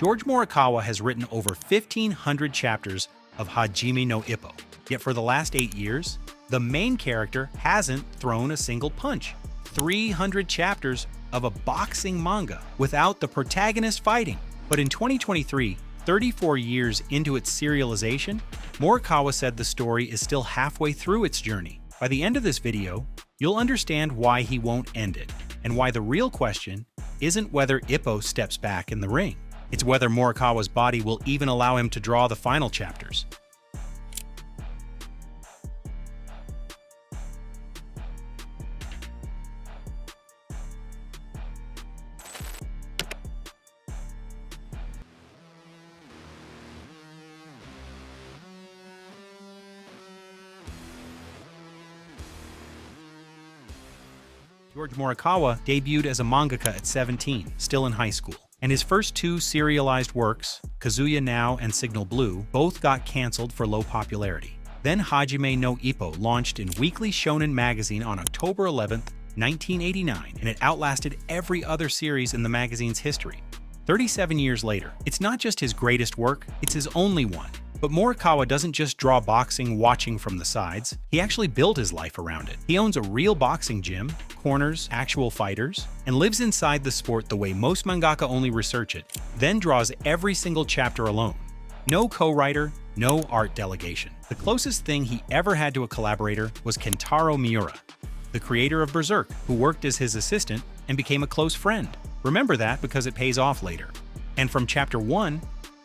George Morikawa has written over 1,500 chapters of Hajime no Ippo. Yet for the last 8 years, the main character hasn't thrown a single punch. 300 chapters of a boxing manga without the protagonist fighting. But in 2023, 34 years into its serialization, Morikawa said the story is still halfway through its journey. By the end of this video, you'll understand why he won't end it, and why the real question isn't whether Ippo steps back in the ring. It's whether Morikawa's body will even allow him to draw the final chapters. George Morikawa debuted as a mangaka at 17, still in high school, and his first 2 serialized works, Kazuya Now and Signal Blue, both got cancelled for low popularity. Then Hajime no Ippo launched in Weekly Shōnen Magazine on October 11, 1989, and it outlasted every other series in the magazine's history. 37 years later, it's not just his greatest work, it's his only one. But Morikawa doesn't just draw boxing watching from the sides, he actually built his life around it. He owns a real boxing gym, corners, actual fighters, and lives inside the sport the way most mangaka only research it, then draws every single chapter alone. No co-writer, no art delegation. The closest thing he ever had to a collaborator was Kentaro Miura, the creator of Berserk, who worked as his assistant and became a close friend. Remember that because it pays off later. And from chapter 1,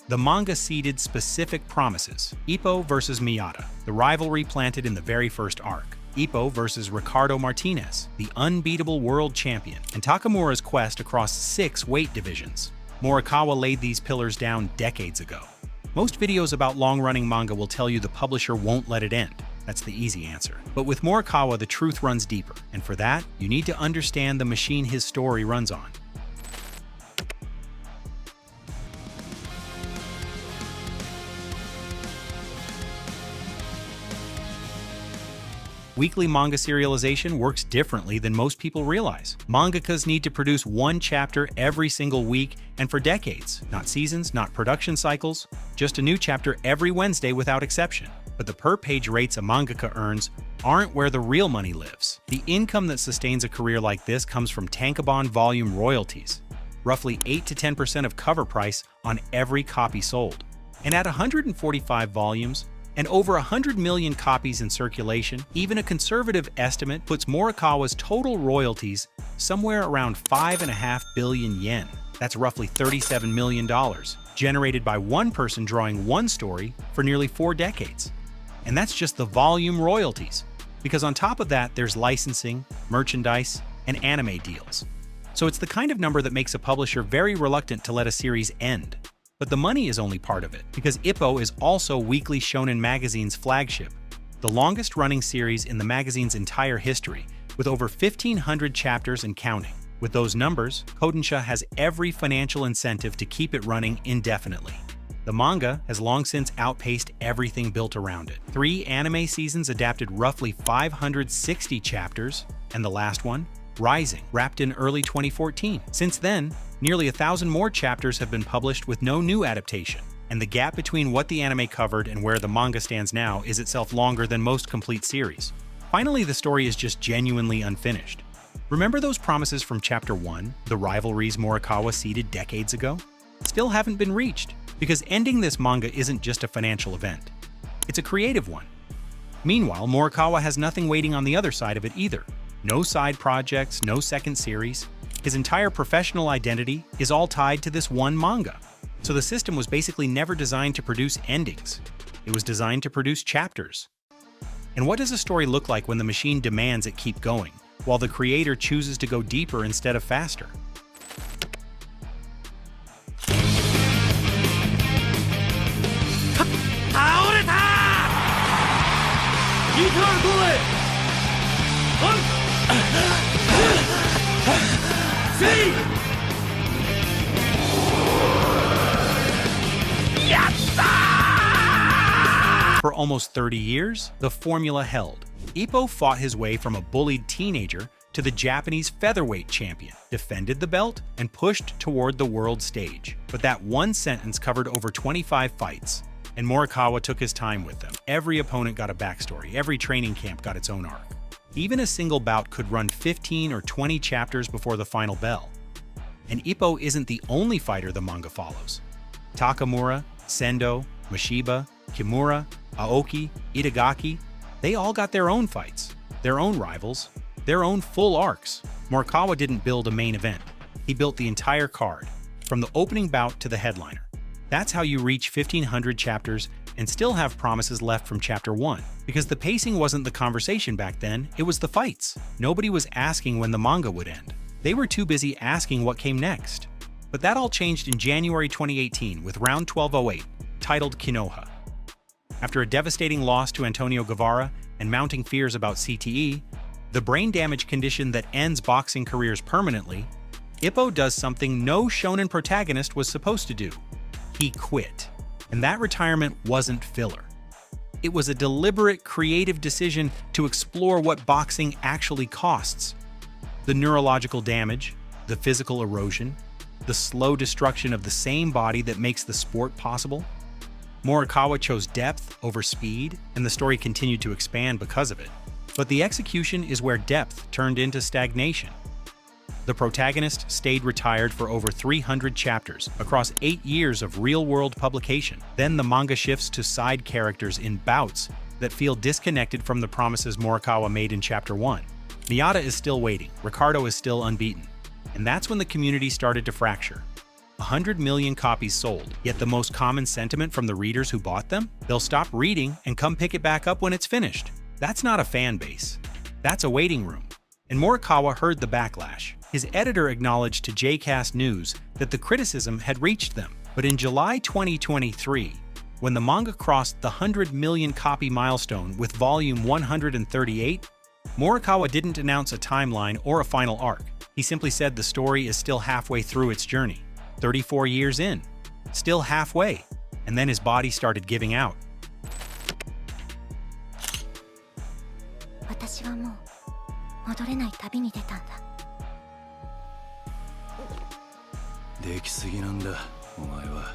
the manga seeded specific promises. Ippo versus Miyata, the rivalry planted in the very first arc. Ippo versus Ricardo Martinez, the unbeatable world champion, and Takamura's quest across 6 weight divisions. Morikawa laid these pillars down decades ago. Most videos about long-running manga will tell you the publisher won't let it end. That's the easy answer. But with Morikawa, the truth runs deeper, and for that, you need to understand the machine his story runs on. Weekly manga serialization works differently than most people realize. Mangakas need to produce 1 chapter every single week and for decades. Not seasons, not production cycles, just a new chapter every Wednesday without exception. But the per-page rates a mangaka earns aren't where the real money lives. The income that sustains a career like this comes from tankobon volume royalties, roughly 8 to 10% of cover price on every copy sold. And at 145 volumes, and over 100 million copies in circulation, even a conservative estimate puts Morikawa's total royalties somewhere around 5.5 billion yen. That's roughly $37 million, generated by one person drawing one story for nearly 4 decades. And that's just the volume royalties, because on top of that, there's licensing, merchandise, and anime deals. So it's the kind of number that makes a publisher very reluctant to let a series end. But the money is only part of it, because Ippo is also Weekly Shōnen Magazine's flagship, the longest-running series in the magazine's entire history, with over 1,500 chapters and counting. With those numbers, Kodansha has every financial incentive to keep it running indefinitely. The manga has long since outpaced everything built around it. 3 anime seasons adapted roughly 560 chapters, and the last one, Rising, wrapped in early 2014. Since then, nearly 1,000 more chapters have been published with no new adaptation, and the gap between what the anime covered and where the manga stands now is itself longer than most complete series. Finally, the story is just genuinely unfinished. Remember those promises from Chapter 1, the rivalries Morikawa seeded decades ago? Still haven't been reached, because ending this manga isn't just a financial event. It's a creative one. Meanwhile, Morikawa has nothing waiting on the other side of it either. No side projects, no second series. His entire professional identity is all tied to this one manga. So the system was basically never designed to produce endings. It was designed to produce chapters. And what does a story look like when the machine demands it keep going, while the creator chooses to go deeper instead of faster? For almost 30 years, the formula held. Ippo fought his way from a bullied teenager to the Japanese featherweight champion, defended the belt, and pushed toward the world stage. But that one sentence covered over 25 fights, and Morikawa took his time with them. Every opponent got a backstory, every training camp got its own arc. Even a single bout could run 15 or 20 chapters before the final bell. And Ippo isn't the only fighter the manga follows. Takamura, Sendo, Mashiba, Kimura, Aoki, Itagaki, they all got their own fights, their own rivals, their own full arcs. Morikawa didn't build a main event. He built the entire card, from the opening bout to the headliner. That's how you reach 1,500 chapters and still have promises left from Chapter 1. Because the pacing wasn't the conversation back then, it was the fights. Nobody was asking when the manga would end. They were too busy asking what came next. But that all changed in January 2018 with Round 1208, titled Kinoha. After a devastating loss to Antonio Guevara and mounting fears about CTE, the brain damage condition that ends boxing careers permanently, Ippo does something no shonen protagonist was supposed to do. He quit. And that retirement wasn't filler. It was a deliberate, creative decision to explore what boxing actually costs. The neurological damage, the physical erosion, the slow destruction of the same body that makes the sport possible. Morikawa chose depth over speed, and the story continued to expand because of it. But the execution is where depth turned into stagnation. The protagonist stayed retired for over 300 chapters across 8 years of real-world publication. Then the manga shifts to side characters in bouts that feel disconnected from the promises Morikawa made in Chapter 1. Miyata is still waiting, Ricardo is still unbeaten. And that's when the community started to fracture. 100 million copies sold, yet the most common sentiment from the readers who bought them? They'll stop reading and come pick it back up when it's finished. That's not a fan base. That's a waiting room. And Morikawa heard the backlash. His editor acknowledged to JCast News that the criticism had reached them. But in July 2023, when the manga crossed the 100 million copy milestone with volume 138, Morikawa didn't announce a timeline or a final arc. He simply said the story is still halfway through its journey. 34 years in. Still halfway. And then his body started giving out. 私はもう戻れない旅に出たんだ。できすぎなんだ、お前は。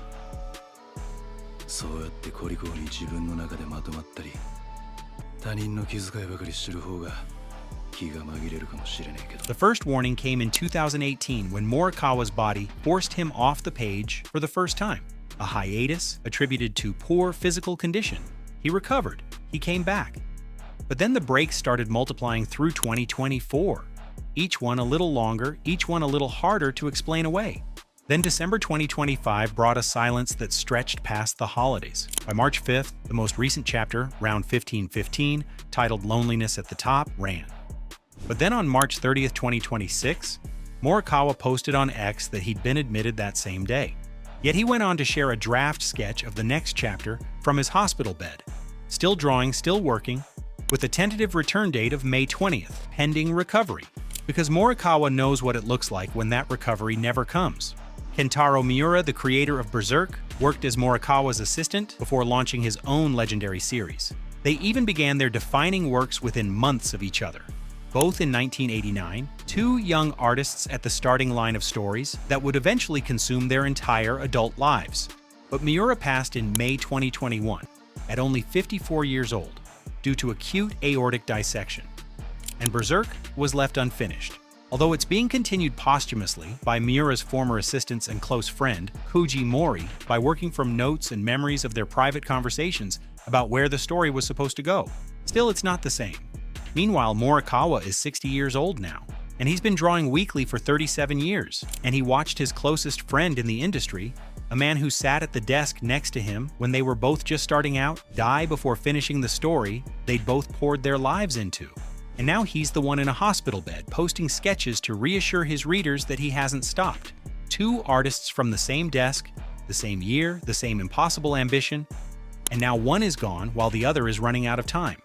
そうやってコリコリ自分の中でまとまったり、他人の気遣いばかりしてる方が気が紛れるかもしれねえけど。The first warning came in 2018 when Morikawa's body forced him off the page for the first time. A hiatus attributed to poor physical condition. He recovered. He came back. But then the breaks started multiplying through 2024. Each one a little longer, each one a little harder to explain away. Then December 2025 brought a silence that stretched past the holidays. By March 5th, the most recent chapter, Round 1515, titled Loneliness at the Top, ran. But then on March 30th, 2026, Morikawa posted on X that he'd been admitted that same day. Yet he went on to share a draft sketch of the next chapter from his hospital bed. Still drawing, still working, with a tentative return date of May 20th, pending recovery. Because Morikawa knows what it looks like when that recovery never comes. Kentaro Miura, the creator of Berserk, worked as Morikawa's assistant before launching his own legendary series. They even began their defining works within months of each other. Both in 1989, two young artists at the starting line of stories that would eventually consume their entire adult lives. But Miura passed in May 2021, at only 54 years old, due to acute aortic dissection. And Berserk was left unfinished. Although it's being continued posthumously by Miura's former assistants and close friend, Koji Mori, by working from notes and memories of their private conversations about where the story was supposed to go. Still, it's not the same. Meanwhile, Morikawa is 60 years old now, and he's been drawing weekly for 37 years, and he watched his closest friend in the industry, a man who sat at the desk next to him when they were both just starting out, die before finishing the story they'd both poured their lives into. And now he's the one in a hospital bed posting sketches to reassure his readers that he hasn't stopped. Two artists from the same desk, the same year, the same impossible ambition, and now one is gone while the other is running out of time.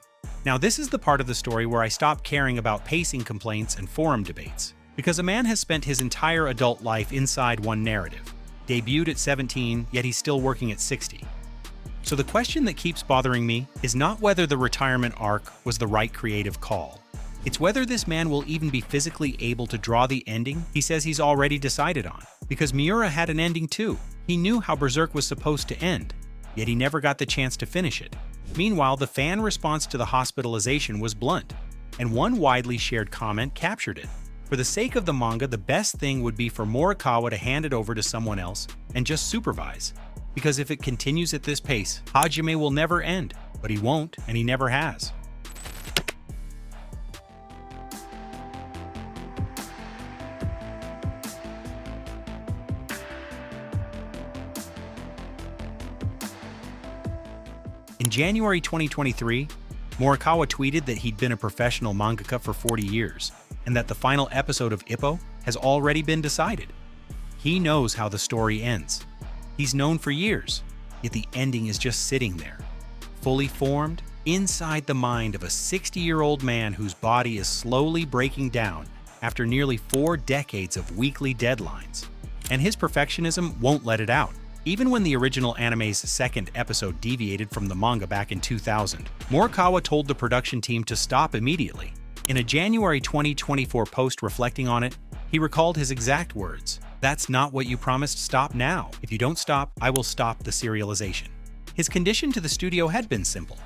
Now this is the part of the story where I stop caring about pacing complaints and forum debates, because a man has spent his entire adult life inside one narrative. Debuted at 17, yet he's still working at 60. So the question that keeps bothering me is not whether the retirement arc was the right creative call. It's whether this man will even be physically able to draw the ending he says he's already decided on. Because Miura had an ending too. He knew how Berserk was supposed to end, yet he never got the chance to finish it. Meanwhile, the fan response to the hospitalization was blunt, and one widely shared comment captured it. For the sake of the manga, the best thing would be for Morikawa to hand it over to someone else and just supervise. Because if it continues at this pace, Hajime will never end. But he won't, and he never has. In January 2023, Morikawa tweeted that he'd been a professional mangaka for 40 years, and that the final episode of Ippo has already been decided. He knows how the story ends. He's known for years, yet the ending is just sitting there, fully formed, inside the mind of a 60-year-old man whose body is slowly breaking down after nearly 4 decades of weekly deadlines. And his perfectionism won't let it out. Even when the original anime's second episode deviated from the manga back in 2000, Morikawa told the production team to stop immediately. In a January 2024 post reflecting on it, he recalled his exact words, "That's not what you promised, stop now. If you don't stop, I will stop the serialization." His condition to the studio had been simple.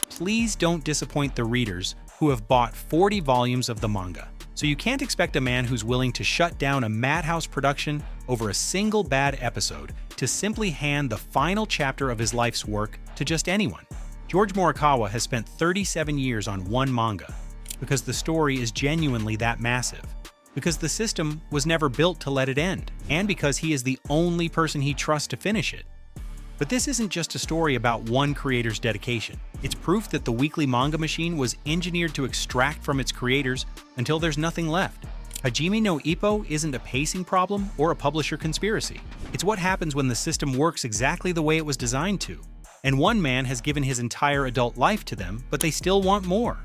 Please don't disappoint the readers who have bought 40 volumes of the manga. So you can't expect a man who's willing to shut down a madhouse production over a single bad episode to simply hand the final chapter of his life's work to just anyone. George Morikawa has spent 37 years on one manga because the story is genuinely that massive, because the system was never built to let it end, and because he is the only person he trusts to finish it. But this isn't just a story about one creator's dedication. It's proof that the weekly manga machine was engineered to extract from its creators until there's nothing left. Hajime no Ippo isn't a pacing problem or a publisher conspiracy. It's what happens when the system works exactly the way it was designed to. And one man has given his entire adult life to them, but they still want more.